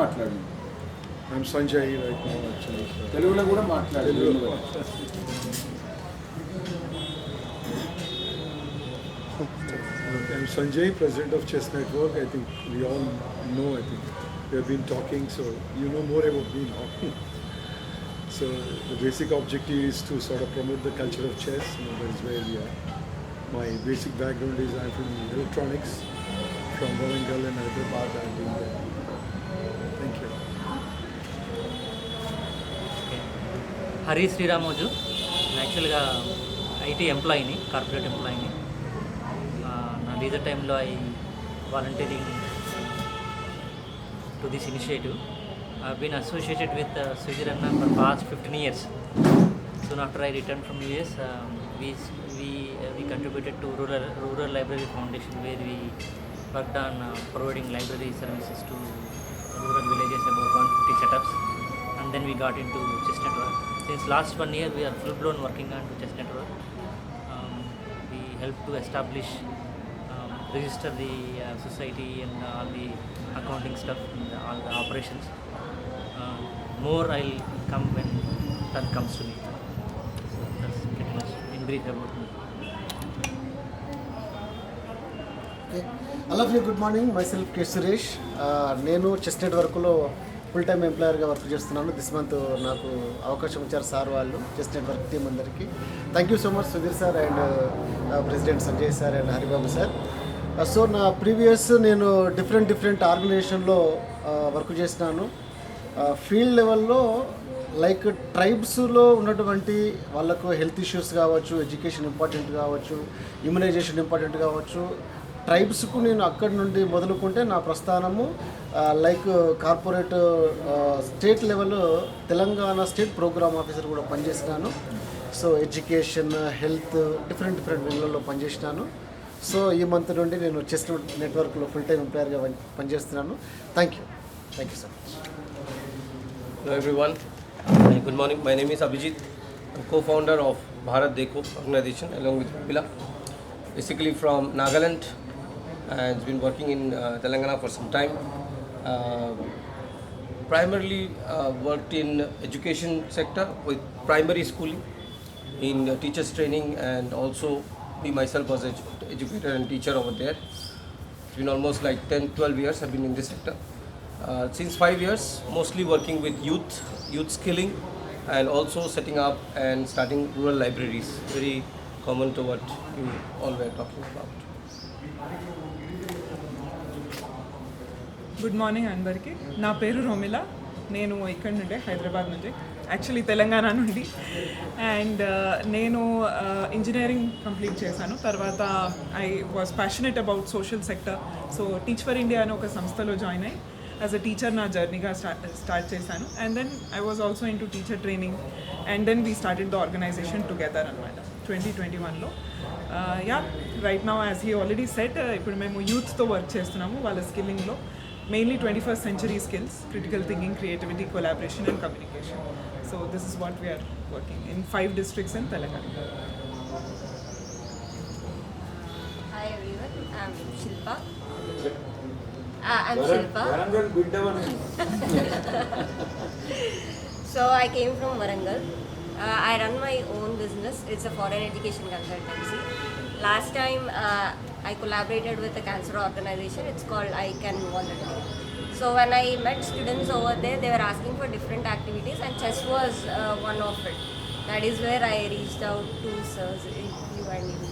మాట్లాడండి. I'm Sanjay right now actually. తెలుగులో కూడా మాట్లాడండి. I'm Sanjay, president of Chess Network. I think we all know, I think we have been talking, so you know more about me now. So the basic objective is to sort of promote the culture of chess. That is where we are. My basic background is I'm from electronics, from Warangal and Hyderabad. I've been there. Thank you. Hari Sriramoju, యాక్చువల్గా IT ఎంప్లాయీని, corporate ఎంప్లాయీని. నా leisure టైంలో I volunteering to this initiative. I've been associated with Switzerland for past 15 years. Soon after I returned from US, we contributed to Rural Library Foundation, where we worked on providing library services to rural villages, about 150 setups, and then we got into Chess Network. Since last 1 year, we are full-blown working on Chess Network. We help to establish, register the society and all the accounting stuff and all the operations. More I'll come when turn comes to me. That's pretty much in brief about me. Okay. All of you, good morning. Myself K. Suresh. నేను chess నెట్వర్క్లో full time ఎంప్లాయర్గా work చేస్తున్నాను. This month నాకు అవకాశం ఇచ్చారు sir వాళ్ళు, chess network team అందరికీ. Thank you so much Sudheer sir and president Sanjay sir and Haribabu sir. So నా ప్రీవియస్ నేను డిఫరెంట్ ఆర్గనైజేషన్లో వర్క్ చేసినాను. ఫీల్డ్ లెవెల్లో లైక్ ట్రైబ్స్లో ఉన్నటువంటి వాళ్ళకు హెల్త్ ఇష్యూస్ కావచ్చు, ఎడ్యుకేషన్ ఇంపార్టెంట్ కావచ్చు, ఇమ్యునైజేషన్ ఇంపార్టెంట్ కావచ్చు. ట్రైబ్స్కు నేను అక్కడి నుండి మొదలుకుంటే నా ప్రస్థానము like corporate state level Telangana state program officer కూడా పనిచేసినాను. సో ఎడ్యుకేషన్, హెల్త్ డిఫరెంట్ వింగ్లలో పనిచేసినాను. సో ఈ మంత్ నుండి నేను చెస్ నెట్వర్క్లో ఫుల్ టైం ఎంప్లాయర్గా పనిచేస్తున్నాను. Thank you so much. Hello everyone, good morning. My name is Abhijit. I'm co-founder of Bharat Dekho organization along with Pila. Basically from Nagaland, and been working in Telangana for some time. Primarily worked in education sector with primary schooling, in teachers training, and also me myself was an educator and teacher over there. It's been almost like 10-12 years I've been in this sector. Since 5 years, mostly working with youth skilling, and also setting up and starting rural libraries. Very common to what you all were talking about. Good morning అందరికీ. నా పేరు రోమిలా. నేను ఇక్కడ నుండి హైదరాబాద్ నుంచి, actually Telangana నుండి. And నేను engineering complete చేశాను. తర్వాత I was passionate about social sector. So teach for India అనే ఒక సంస్థలో జాయిన్ అయ్యి యాజ్ అ టీచర్ నా జర్నీగా స్టార్ట్ చేశాను. And then I was also in to teacher training, and then we started the organization together అనమాట 2021లో. Yeah, right now as he already set, ఇప్పుడు మేము యూత్తో వర్క్ చేస్తున్నాము వాళ్ళ స్కిల్లింగ్లో. Mainly 21st century skills, critical thinking, creativity, collaboration and communication. So this is what we are working in 5 districts in Telangana. Hi everyone, I'm Shilpa. Shilpa. So I came from Warangal. I run my own business. It's a foreign education consultancy. Last time I collaborated with a cancer organization. It's called I Can Volunteer. So when I met students over there, they were asking for different activities, and chess was one of it. That is where I reached out to sirs, you and me.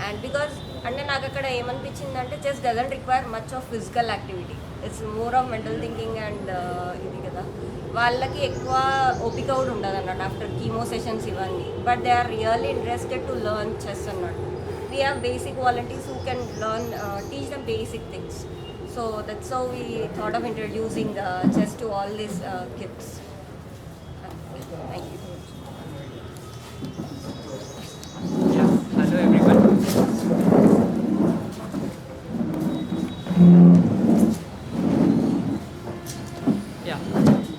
And because అంటే నాకు అక్కడ ఏమనిపించిందంటే chess doesn't require much of physical activity, it's more of mental thinking and ఇది కదా, వాళ్ళకి ఎక్కువ ఓపిక కూడా ఉండదు అన్నట్టు ఆఫ్టర్ కీమో సెషన్స్ ఇవన్నీ. But they are really interested to learn chess అన్నట్టు. We have basic volunteers who can learn, teach them basic things. So that's how we thought of introducing chess to all these kids. Thank you. Yeah, hello everyone.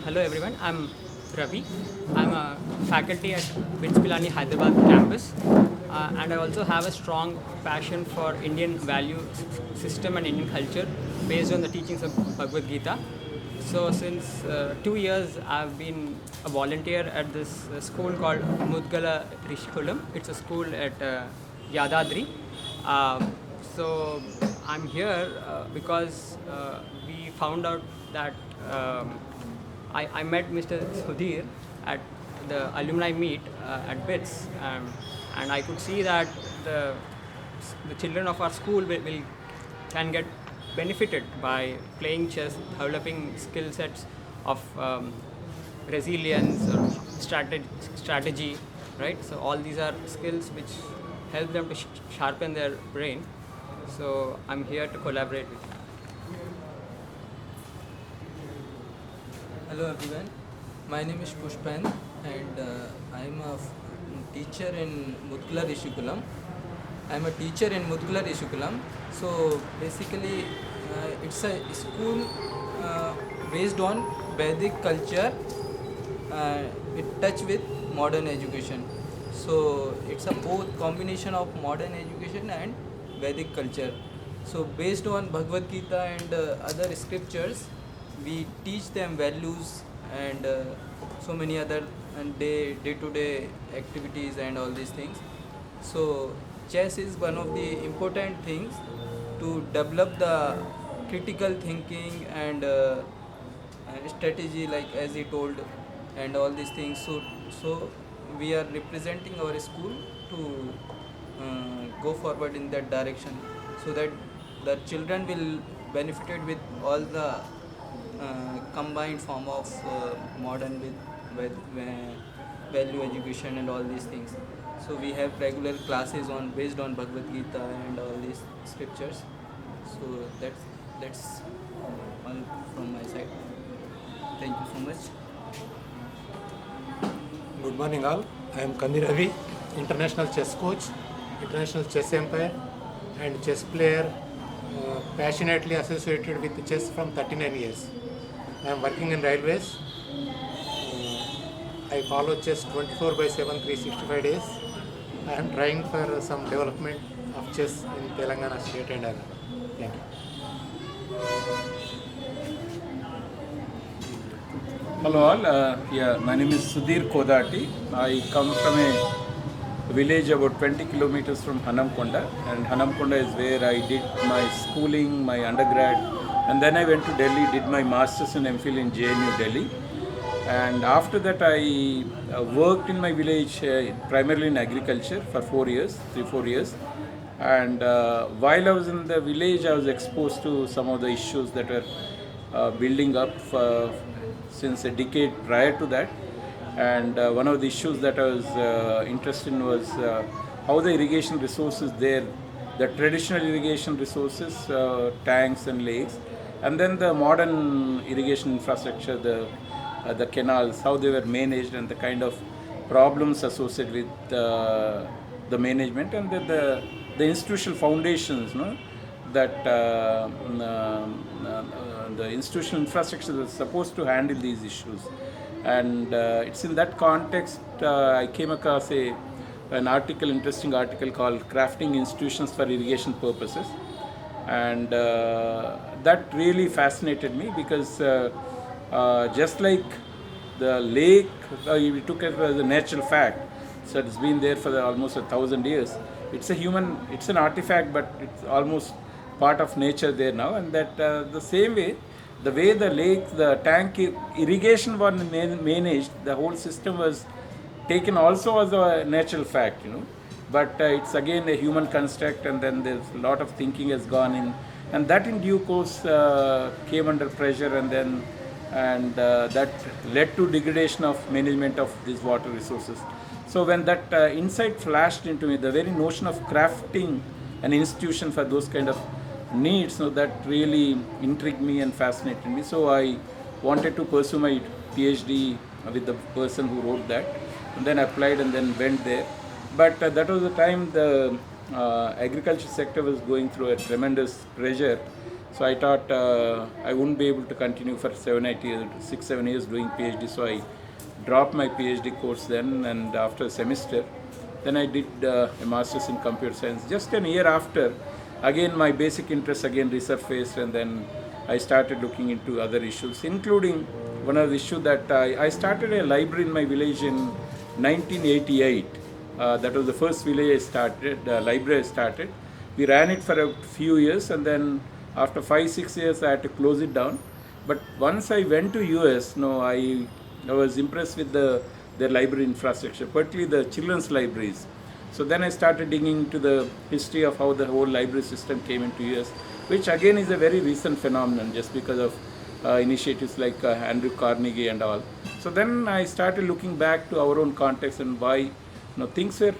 Hello everyone. I'm Ravi. I'm a faculty at BITS Pilani Hyderabad campus. And I also have a strong passion for Indian value system and Indian culture based on the teachings of Bhagavad Gita. So since 2 years, I've been a volunteer at this school called Mudgala Rishikulam. It's a school at Yadadri. So I'm here because we found out that I met Mr. Sudhir at the alumni meet at BITS, and I could see that the children of our school can get benefited by playing chess, developing skill sets of resilience or strategy, right? So all these are skills which help them to sharpen their brain. So I'm here to collaborate with you. Hello everyone, my name is Pushpan and I am a teacher in Mudgala Rishikulam. I am a teacher in Mudgala Rishikulam. So basically it's a school based on Vedic culture with touch with modern education. So it's a both combination of modern education and Vedic culture. So based on Bhagavad Gita and other scriptures, we teach them values and so many other and day-to-day activities and all these things. So chess is one of the important things to develop the critical thinking and strategy, like as he told, and all these things. So we are representing our school to go forward in that direction, so that the children will benefited with all the combined form of modern with value education and all these things. So we have regular classes on based on Bhagavad Gita and all these scriptures. So that's all from my side. Thank you so much. Good morning all. I am Kandi Ravi, international chess coach, international chess empire and chess player, passionately associated with chess from 39 years. I am working in railways. I follow chess 24/7, 365 days. I am trying for some development of chess in Telangana state and Andhra. Thank you. Hello all, my name is Sudhir Kodati. I come from a village about 20 kilometers from Hanamkonda, and Hanamkonda is where I did my schooling, my undergrad, and then I went to Delhi, did my masters and MPhil in JNU Delhi. And after that I worked in my village primarily in agriculture for 4 years, 3-4 years. And while I was in the village, I was exposed to some of the issues that were building up since a decade prior to that. And one of the issues that I was interested in was how the irrigation resources there, the traditional irrigation resources, tanks and lakes, and then the modern irrigation infrastructure, the canals, how they were managed, and the kind of problems associated with the management, and the institutional foundations, no? That the institutional infrastructure is supposed to handle these issues. And it's in that context I came across an article, interesting article called Crafting Institutions for Irrigation Purposes. And that really fascinated me because just like the lake, we took it as a natural fact, so it's been there for almost 1,000 years. It's an artifact, but it's almost part of nature there now. And that the same way, the way the lake, the tank irrigation was managed, the whole system was taken also as a natural fact, But it's again a human construct, and then there's a lot of thinking has gone in, and that in due course came under pressure, and that led to degradation of management of these water resources. So when that insight flashed into me, the very notion of crafting an institution for those kind of needs, that really intrigued me and fascinated me. So I wanted to pursue my PhD with the person who wrote that, and then applied and then went there. But that was the time the agriculture sector was going through a tremendous pressure. So I thought I wouldn't be able to continue for 6-7 years doing PhD. So I dropped my PhD course then, and after a semester, then I did a master's in computer science. Just a year after, again my basic interest again resurfaced, and then I started looking into other issues, including one of the issue that I started a library in my village in 1988. That was the first village I started, library I started. We ran it for a few years, and then after 5-6 years I had to close it down. But once I went to US, I was impressed with their library infrastructure, particularly the children's libraries. So then I started digging into the history of how the whole library system came into US, which again is a very recent phenomenon just because of initiatives like Andrew Carnegie and all. So then I started looking back to our own context and why things were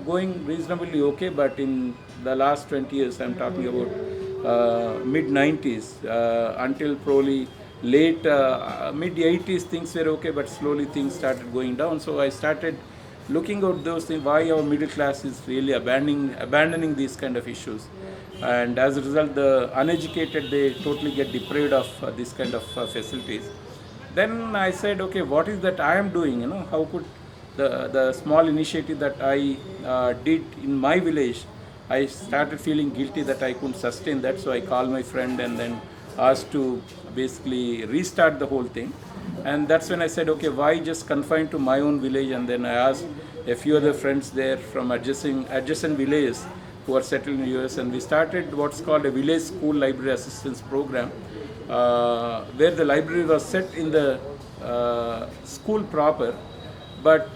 going reasonably okay, but in the last 20 years, I'm talking about mid-90s until probably late mid-80s, things were okay, but slowly things started going down. So I started looking at those things, why our middle class is really abandoning these kind of issues. And as a result, the uneducated, they totally get deprived of these kind of facilities. Then I said, okay, what is that I am doing? How could the small initiative that I did in my village, I started feeling guilty that I couldn't sustain that. So I called my friend and then asked to basically restart the whole thing. And that's when I said, okay, why just confine to my own village? And then I asked a few other friends there from adjacent villages who are settled in the US, and we started what's called a village school library assistance program, where the library was set in the school proper, but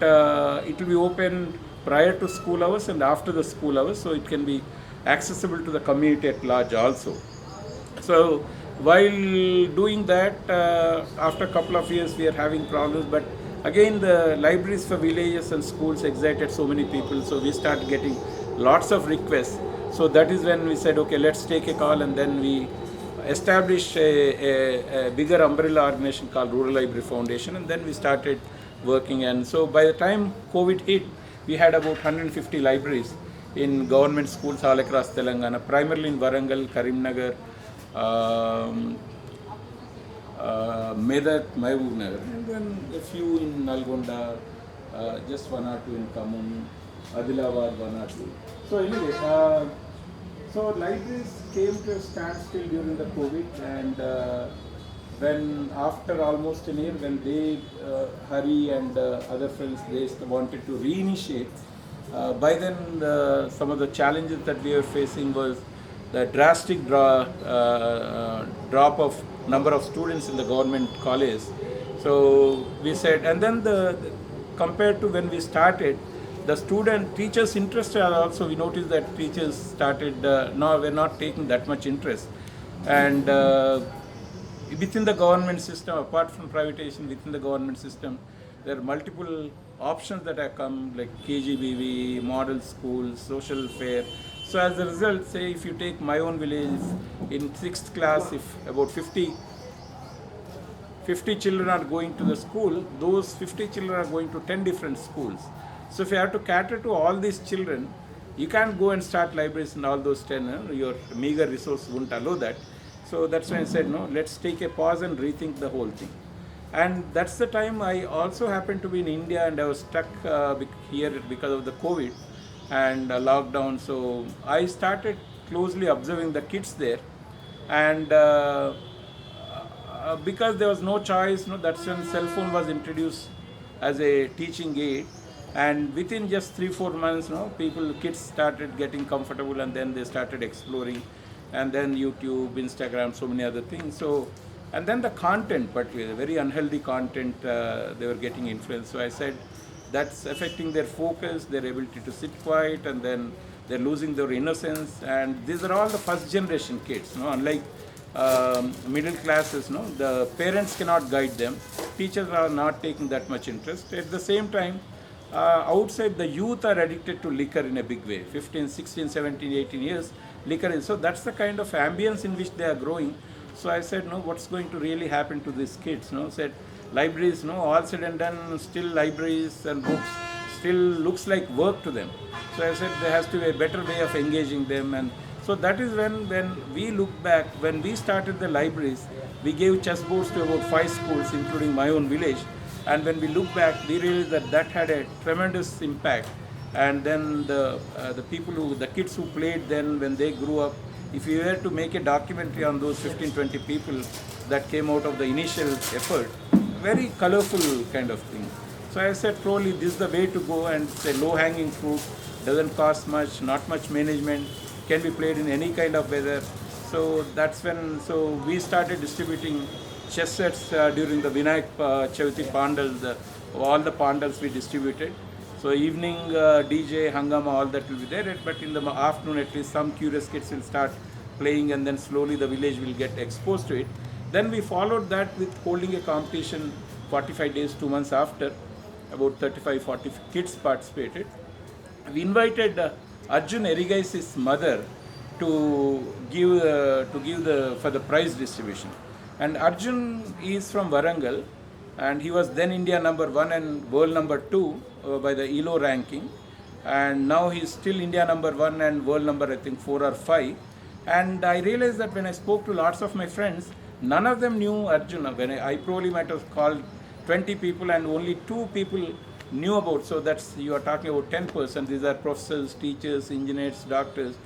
it will be open prior to school hours and after the school hours, so it can be accessible to the community at large also. So while doing that, after a couple of years we are having problems, but again the libraries for villages and schools excited so many people, so we started getting lots of requests. So that is when we said, okay, let's take a call, and then we established a bigger umbrella organization called Rural Library Foundation, and then we started working. And so by the time COVID hit, we had about 150 libraries in government schools all across Telangana, primarily in Warangal, Karimnagar, Medak, Mahbub Nagar, and then a few in Nalgonda, just one or two in Khammam, Adilabad, one or two. So anyway, so libraries came to a standstill during the COVID, and when after almost a year, when they, Hari and other friends, they wanted to reinitiate, by then some of the challenges that we were facing was the drastic drop of number of students in the government colleges. So we said, and then compared to when we started, the teachers' interest also, we noticed that teachers started, were not taking that much interest. And within the government system, apart from privatization, within the government system, there are multiple options that have come, like KGBV, model schools, social fare. So as a result, say if you take my own village, in 6th class, if about 50 children are going to the school, those 50 children are going to 10 different schools. So if you have to cater to all these children, you can't go and start libraries in all those 10, your meager resource won't allow that. So that's when I said, no, let's take a pause and rethink the whole thing. And that's the time I also happened to be in India, and I was stuck here because of the COVID and lockdown. So I started closely observing the kids there, and because there was no choice, that's when cell phone was introduced as a teaching aid. And within just 3-4 months, kids started getting comfortable, and then they started exploring, and then YouTube, Instagram, so many other things. So, and then the content, but very unhealthy content, they were getting influenced. So I said, that's affecting their focus, their ability to sit quiet, and then they're losing their innocence. And these are all the first generation kids, unlike middle classes, the parents cannot guide them, teachers are not taking that much interest. At the same time, outside, the youth are addicted to liquor in a big way, 15, 16, 17, 18 years, liquor is. So that's the kind of ambience in which they are growing. So I said, what's going to really happen to these kids? Said, libraries, all said and done, still libraries and books still looks like work to them. So I said, there has to be a better way of engaging them. And so that is when we look back, when we started the libraries, we gave chessboards to about 5 schools, including my own village. And when we look back, we realized that had a tremendous impact. And then the kids who played then, when they grew up, if you were to make a documentary on those 15-20 people that came out of the initial effort, very colorful kind of thing. So I said probably this is the way to go, and it's a low hanging fruit, doesn't cost much, not much management, can be played in any kind of weather. So that's when we started distributing chess sets during the Vinayak Chavati Pandals, all the Pandals we distributed. So evening DJ, Hangama, all that will be there, but in the afternoon at least some curious kids will start playing, and then slowly the village will get exposed to it. Then we followed that with holding a competition 45 days, 2 months after, about 35-40 kids participated. We invited Arjun Erigai's mother to give for the prize distribution. And Arjun is from Warangal, and he was then India number 1 and world number 2 by the ELO ranking, and now he is still India number 1 and world number I think 4 or 5. And I realized that when I spoke to lots of my friends, none of them knew Arjun. When I probably might have called 20 people and only 2 people knew about. So that's, you are talking about 10%. These are professors, teachers, engineers, doctors.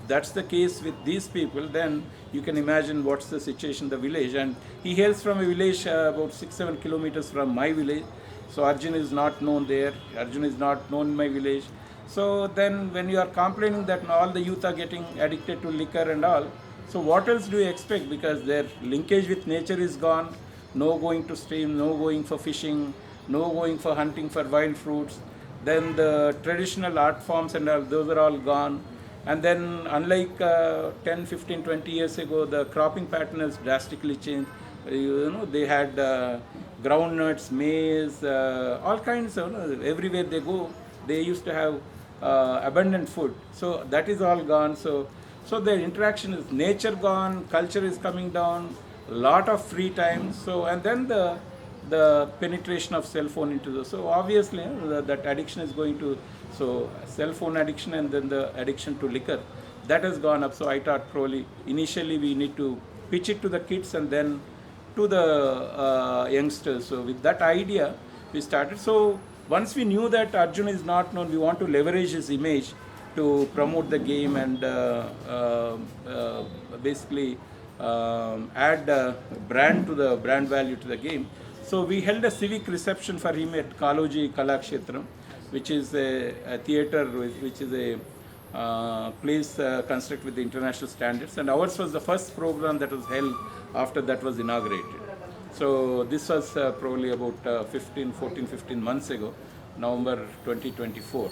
That's the case with these people, then you can imagine what's the situation in the village. And he hails from a village about 6-7 kilometers from my village. So Arjun is not known there. Arjun is not known in my village. So then when you are complaining that all the youth are getting addicted to liquor and all, so what else do you expect? Because their linkage with nature is gone. No going to stream, no going for fishing, no going for hunting for wild fruits. Then the traditional art forms and all, those are all gone. And then unlike 10, 15, 20 years ago, the cropping pattern has drastically changed. They had groundnuts, maize, all kinds of, everywhere they go, they used to have abundant food. So that is all gone. So the interaction is nature gone, culture is coming down, a lot of free time. So, and then the penetration of cell phone into the, so obviously that addiction is going to, so cell phone addiction and then the addiction to liquor, that has gone up. So I thought probably initially we need to pitch it to the kids and then to the youngsters. So with that idea we started. So once we knew that Arjun is not known, we want to leverage his image to promote the game and basically add brand to the brand value to the game. So we held a civic reception for him at Kaloji Kalakshetram, which is a theatre, which is a place constructed with the international standards. And ours was the first program that was held after that was inaugurated. So this was probably about 15 months ago, November 2024.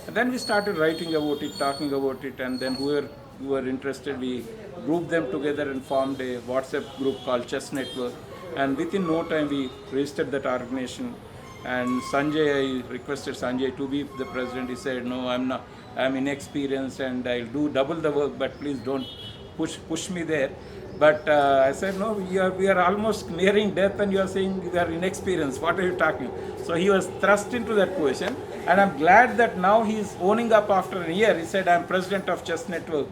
And then we started writing about it, talking about it, and then who were interested, we grouped them together and formed a WhatsApp group called Chess Network. And within no time we registered that organization. And Sanjay, I requested Sanjay to be the president. He said, no, I'm not, I'm inexperienced and I'll do double the work, but please don't push me there. But I said, no, we are almost nearing death and you are saying you are inexperienced. What are you talking? So he was thrust into that position. And I'm glad that now he's owning up after a year. He said, I'm president of Chess Network.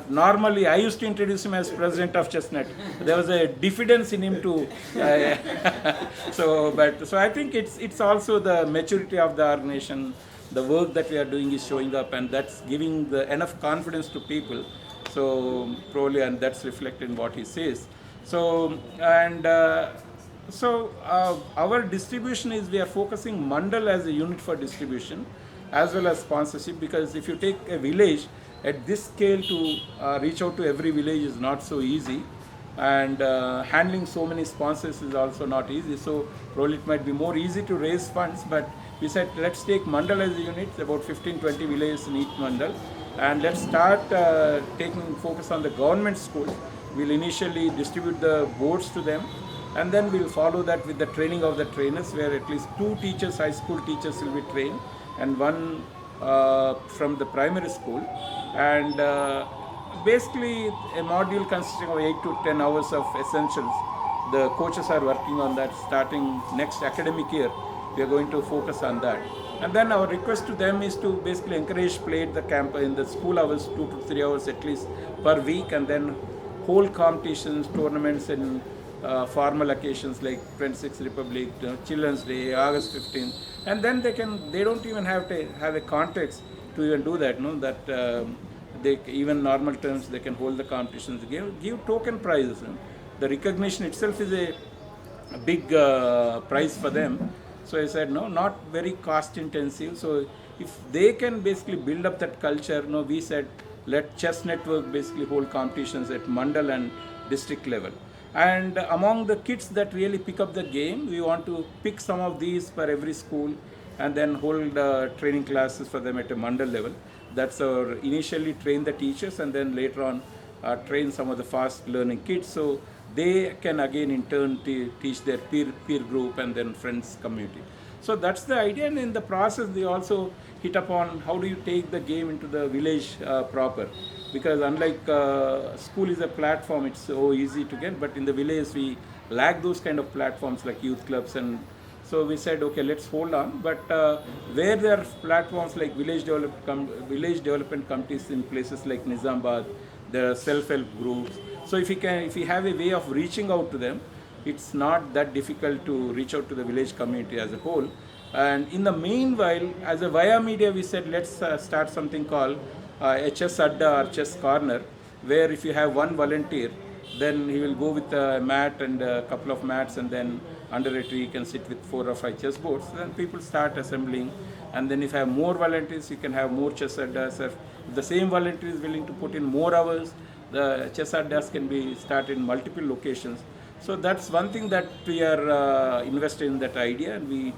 Normally, I used to introduce him as president of Chessnet. There was a diffidence in him to. So I think it's also the maturity of the organization. The work that we are doing is showing up, and that's giving enough confidence to people. So probably, and that's reflected in what he says. So our distribution is, we are focusing Mandal as a unit for distribution as well as sponsorship, because if you take a village at this scale, to reach out to every village is not so easy, and handling so many sponsors is also not easy. So probably it might be more easy to raise funds, but we said let's take Mandal as a unit, about 15-20 villages in each Mandal, and let's start taking focus on the government schools. We'll initially distribute the boards to them, and then we'll follow that with the training of the trainers, where at least 2 teachers, high school teachers will be trained, and 1 from the primary school. And basically a module consisting of 8 to 10 hours of essentials. The coaches are working on that. Starting next academic year, we are going to focus on that. And then our request to them is to basically encourage play at the camp in the school hours, 2 to 3 hours at least per week, and then hold competitions, tournaments in formal occasions like 26th Republic, Children's Day, August 15th, and then they don't even have to have a context to even do that. They even normal terms they can hold the competitions. Give token prizes. The recognition itself is a big price for them. So I said no, not very cost intensive. So if they can basically build up that culture, no, we said let chess network basically hold competitions at mandal and district level. And among the kids that really pick up the game, we want to pick some of these for every school and then hold training classes for them at a mandal level. That's our initially train the teachers and then later on train some of the fast learning kids, so they can again in turn teach their peer group and then friends community. So that's the idea, and in the process they also hit upon how do you take the game into the village proper, because unlike school is a platform, it's so easy to get, but in the village we lack those kind of platforms like youth clubs. And so we said, okay, let's hold on. But where there are platforms like village development committees in places like Nizamabad, there are self-help groups. So if we have a way of reaching out to them, it's not that difficult to reach out to the village community as a whole. And in the meanwhile, as a via media, we said let's start something called a chess adda or chess corner, where if you have one volunteer, then he will go with a mat and a couple of mats, and then under a tree you can sit with 4 or 5 chess boards. Then people start assembling, and then if you have more volunteers, you can have more chess addas. If the same volunteer is willing to put in more hours, the chess addas can be started in multiple locations. So that's one thing that we are invested in that idea, and we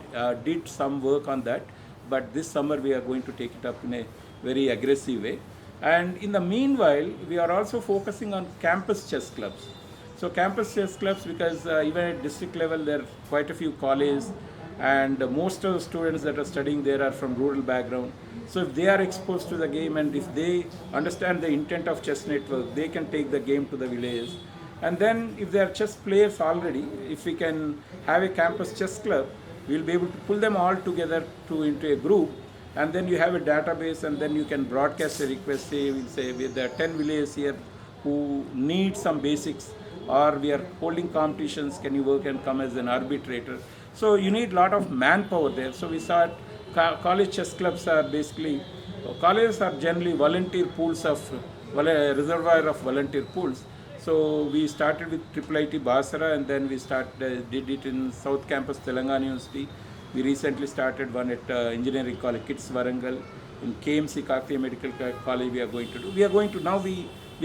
did some work on that. But this summer we are going to take it up in a very aggressive way. And in the meanwhile, we are also focusing on campus chess clubs. So campus chess clubs, because even at district level, there are quite a few colleges, and most of the students that are studying there are from rural background. So if they are exposed to the game and if they understand the intent of chess network, they can take the game to the villages. And then if they are chess players already, if we can have a campus chess club, we'll be able to pull them all together into a group, and then you have a database, and then you can broadcast a request. Say, we'll say there are 10 villages here who need some basics, or we are holding competitions, can you work and come as an arbitrator? So you need a lot of manpower there. So we saw college chess clubs are basically, colleges are generally volunteer pools of, reservoir of volunteer pools. So we started with IIIT Basra, and then we did it in South Campus Telangana University. We recently started one at engineering college, KITS Warangal. In KMC Kakatiya Medical College we are going to do. We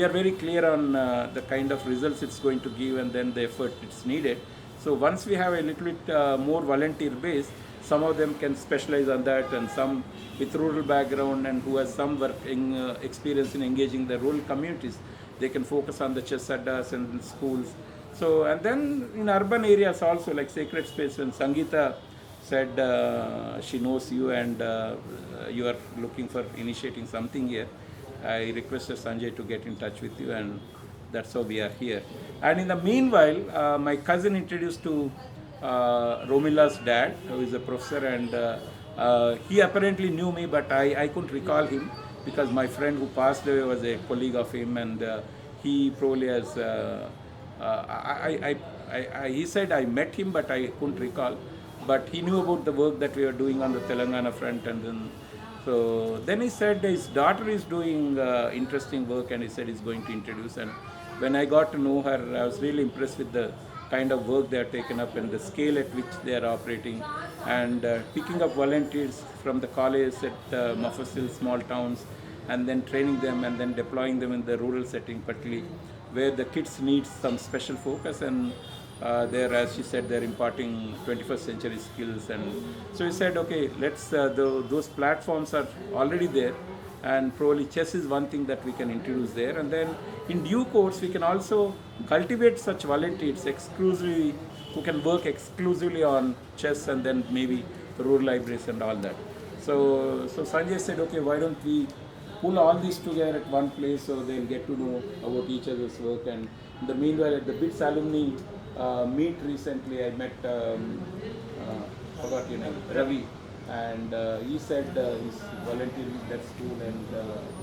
are very clear on the kind of results it's going to give, and then the effort it's needed. So once we have a little bit more volunteer base, some of them can specialize on that, and some with rural background and who has some working experience in engaging the rural communities, they can focus on the chess addas and schools. So, and then in urban areas also, like Sacred Space, when Sangeeta said she knows you and you are looking for initiating something here, I requested Sanjay to get in touch with you, and that's how we are here. And in the meanwhile, my cousin introduced to Romila's dad, who is a professor, and he apparently knew me, but I couldn't recall him, because my friend who passed away was a colleague of him, and he probably has, he said I met him, but I couldn't recall. But he knew about the work that we are doing on the Telangana front, and then he said his daughter is doing interesting work, and he said he's going to introduce. And when I got to know her, I was really impressed with the kind of work they are taken up and the scale at which they are operating, and picking up volunteers from the colleges at Mufassil, small towns, and then training them and then deploying them in the rural setting, particularly where the kids need some special focus. And there, as she said, they're imparting 21st century skills. And so we said, okay, let's, those platforms are already there, and probably chess is one thing that we can introduce there. And then in due course, we can also cultivate such volunteers exclusively, who can work exclusively on chess, and then maybe rural libraries and all that. So Sanjay said, okay, why don't we pull all these together at one place, so they'll get to know about each other's work. And in the meanwhile, at the BITS alumni meet recently, I met, forgot your name, Ravi, and he said he's volunteering at that school, and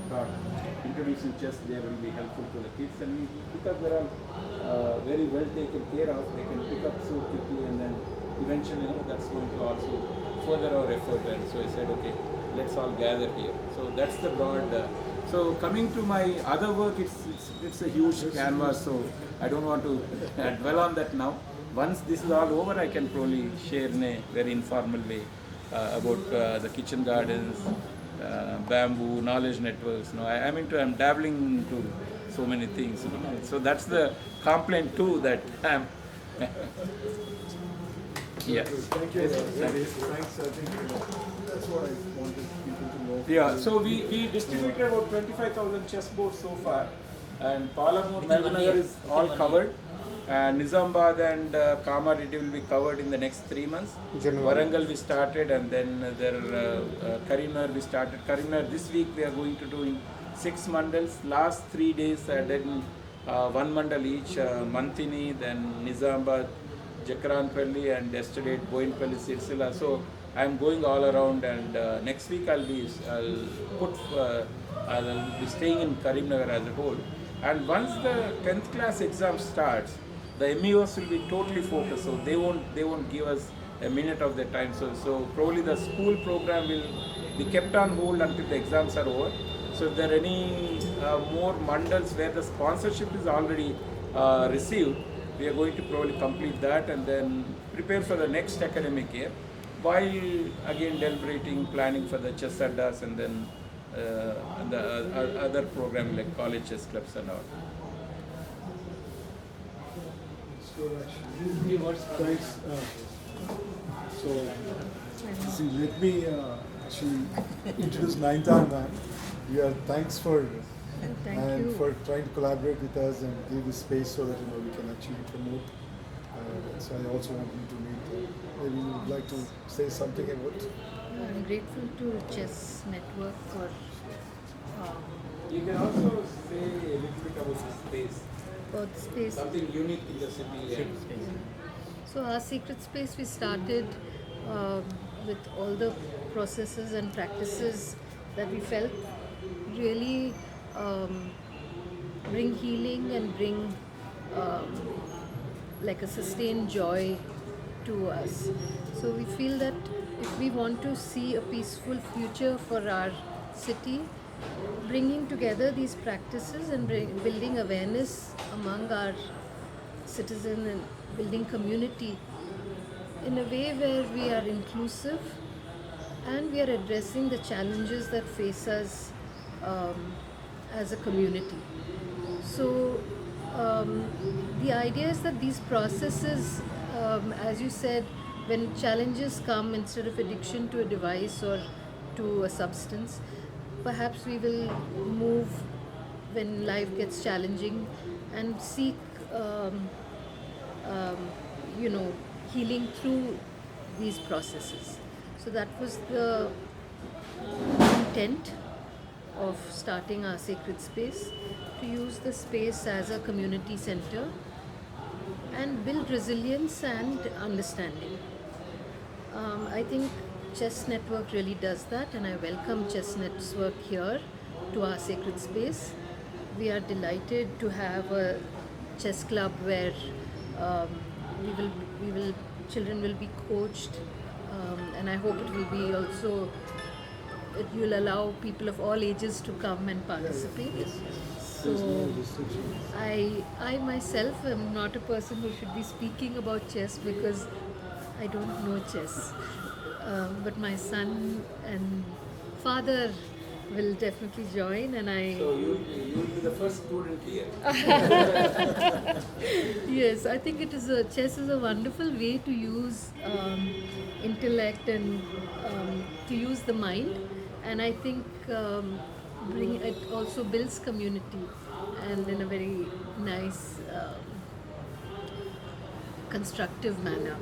thought introducing chess there will be helpful to the kids. And because they're all very well taken care of, they can pick up so quickly, and then eventually, that's going to also further our effort. And so I said, okay, let's all gather here. So that's the broad. So coming to my other work, it's a huge canvas, so I don't want to dwell on that now. Once this is all over, I can probably share in a very informal way about the kitchen gardens, bamboo, knowledge networks. I'm dabbling into so many things. So that's the complaint too that I'm. Yeah. Thank you. Thanks. I think that's what I wanted people to know. Yeah, so we distributed about 25,000 chessboards so far, and Palamur, Nalvanagar is all covered, and Nizambad and Kamaridi will be covered in the next 3 months. Warangal we started, and then Karimnagar we started. Karimnagar this week we are going to do in 6 mandals. Last 3 days I did 1 mandal each, Mantini, then Nizambad, Jakranpalli, and yesterday Boinpalli, Sirsila. So I'm going all around, and next week I'll be staying in Karimnagar as a whole. And once the 10th class exam starts, the MEOs will be totally focused, so they won't give us a minute of their time. So probably the school program will be kept on hold until the exams are over. So if there are any more mandals where the sponsorship is already received, we are going to probably complete that and then prepare for the next academic year, while again deliberating, planning for the chess addas and then the other program like college chess clubs and all. Thanks. So, see, let me actually introduce Naintan ma'am. Thanks for for trying to collaborate with us and give this space so that we can actually promote. So I also want you to meet. Maybe you would like to say something about. I'm grateful to Chess Network for. You can also say a little bit about the space. About the space. Something unique in the city. So our secret space we started with all the processes and practices that we felt really bring healing and bring like a sustained joy to us. So we feel that if we want to see a peaceful future for our city, bringing together these practices and building awareness among our citizens and building community in a way where we are inclusive and we are addressing the challenges that face us as a community. So the idea is that these processes, as you said, when challenges come, instead of addiction to a device or to a substance, perhaps we will move when life gets challenging and seek healing through these processes. So that was the intent of starting our sacred space, to use the space as a community center and build resilience and understanding. I think Chess Network really does that, and I welcome Chess Network here to our sacred space. We are delighted to have a chess club where children will be coached, and I hope it will be also, it will allow people of all ages to come and participate. So I myself am not a person who should be speaking about chess because I don't know chess. But my son and father will definitely join, and So you'll be the first student here. Yes, I think chess is a wonderful way to use intellect and to use the mind, and I think it also builds community and in a very nice, constructive manner.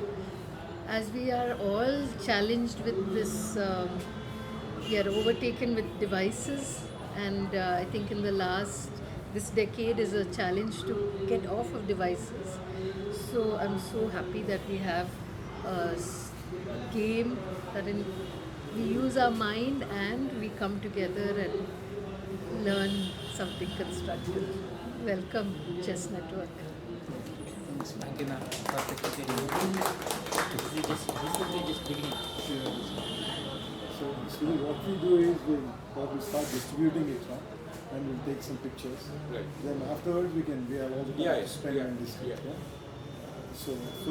As we are all challenged with this, we are overtaken with devices, and I think in this decade is a challenge to get off of devices. So I'm so happy that we have a game that we use our mind and we come together and learn something constructive. Welcome, Chess Network. Thank you, ma'am. Perfect. This will be just beginning. So what we do is we start distributing it. and we'll take some pictures. Right. Then afterwards we have all the time Yeah, to yeah, spend yeah, and discuss. yeah. Yeah? So